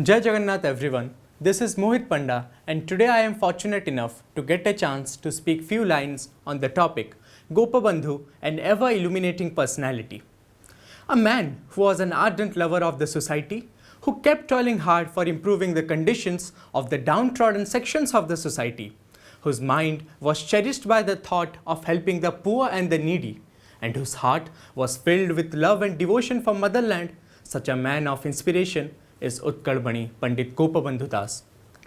Jai Jagannath everyone, this is Mohit Panda and today I am fortunate enough to get a chance to speak few lines on the topic Gopabandhu, an ever illuminating personality. A man who was an ardent lover of the society, who kept toiling hard for improving the conditions of the downtrodden sections of the society, whose mind was cherished by the thought of helping the poor and the needy, and whose heart was filled with love and devotion for motherland. Such a man of inspiration is Utkalmani Gopabandhu,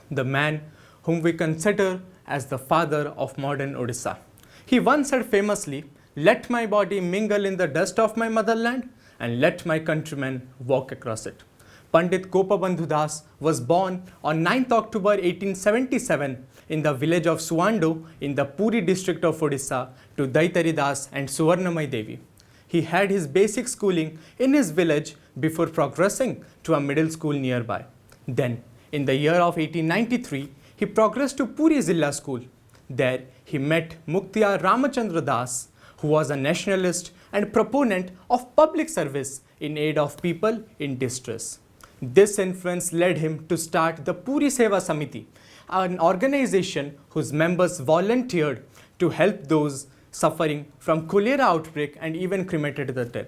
the man whom we consider as the father of modern Odisha. He once said famously, "Let my body mingle in the dust of my motherland and let my countrymen walk across it." Pandit Gopabandhu was born on 9th October 1877 in the village of Suando in the Puri district of Odisha to Daitari Das and Suvarnamai Devi. He had his basic schooling in his village before progressing to a middle school nearby. Then, in the year of 1893, he progressed to Puri Zilla School. There, he met Muktiar Ramachandra Das, who was a nationalist and proponent of public service in aid of people in distress. This influence led him to start the Puri Seva Samiti, an organization whose members volunteered to help those suffering from cholera outbreak and even cremated to death.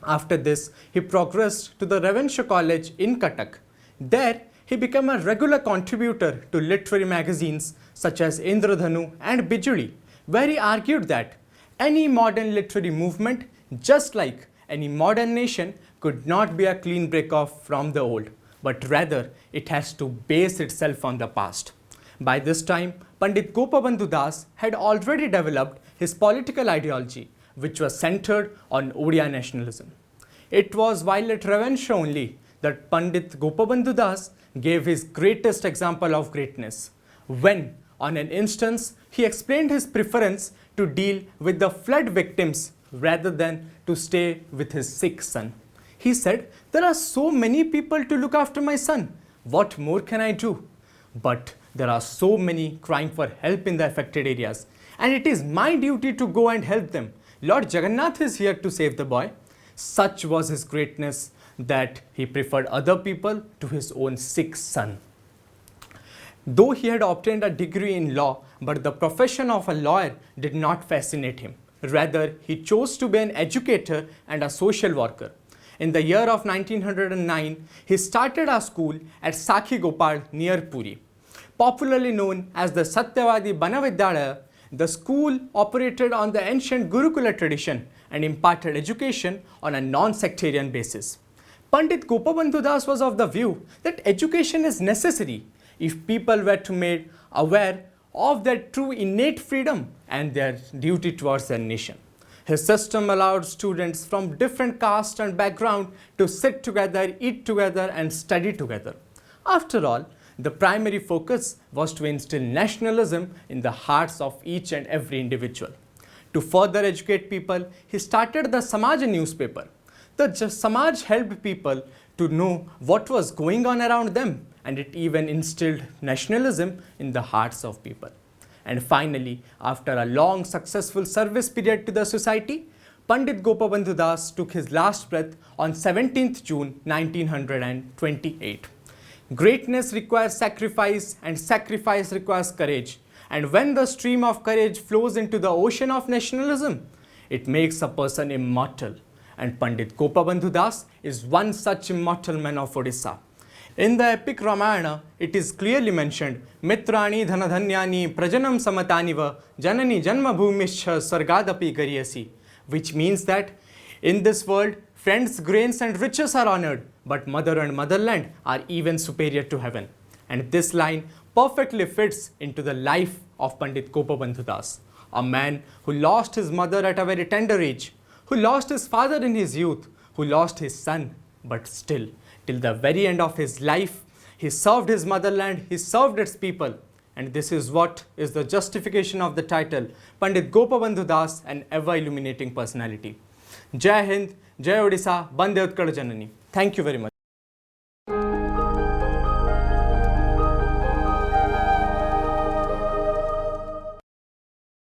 After this, he progressed to the Ravenshaw College in Cuttack. There, he became a regular contributor to literary magazines such as Indradhanu and Bijuli, where he argued that any modern literary movement, just like any modern nation, could not be a clean break-off from the old, but rather it has to base itself on the past. By this time, Pandit Gopabandhu Das had already developed his political ideology, which was centered on Odia nationalism. It was while at Ravenshaw only that Pandit Gopabandhu Das gave his greatest example of greatness, when, on an instance, he explained his preference to deal with the flood victims rather than to stay with his sick son. He said, "There are so many people to look after my son. What more can I do? But there are so many crying for help in the affected areas, and it is my duty to go and help them. Lord Jagannath is here to save the boy." Such was his greatness that he preferred other people to his own sick son. Though he had obtained a degree in law, but the profession of a lawyer did not fascinate him. Rather, he chose to be an educator and a social worker. In the year of 1909, he started a school at Sakhi Gopal near Puri. Popularly known as the Satyavadi Banavidyalaya, the school operated on the ancient Gurukula tradition and imparted education on a non-sectarian basis. Pandit Gopabandhu Das was of the view that education is necessary if people were to be made aware of their true innate freedom and their duty towards their nation. His system allowed students from different caste and background to sit together, eat together and study together. After all, the primary focus was to instill nationalism in the hearts of each and every individual. To further educate people, he started the Samaj newspaper. The Samaj helped people to know what was going on around them, and it even instilled nationalism in the hearts of people. And finally, after a long successful service period to the society, Pandit Gopabandhu Das took his last breath on 17th June 1928. Greatness requires sacrifice and sacrifice requires courage. And when the stream of courage flows into the ocean of nationalism, it makes a person immortal. And Pandit Gopabandhu Das is one such immortal man of Odisha. In the epic Ramayana, it is clearly mentioned, "Mitrani dhanadhanyani prajanam samataniva janani janma bhumischa sargadapi gariyasi," which means that in this world, friends, grains and riches are honored, but mother and motherland are even superior to heaven. And this line perfectly fits into the life of Pandit Gopabandhu Das, a man who lost his mother at a very tender age, who lost his father in his youth, who lost his son, but still, till the very end of his life, he served his motherland, he served its people. And this is what is the justification of the title, Pandit Gopabandhu Das, an ever-illuminating personality. Jai Hind, Jai Odisha, Bande Utkal Janani. Thank you very much.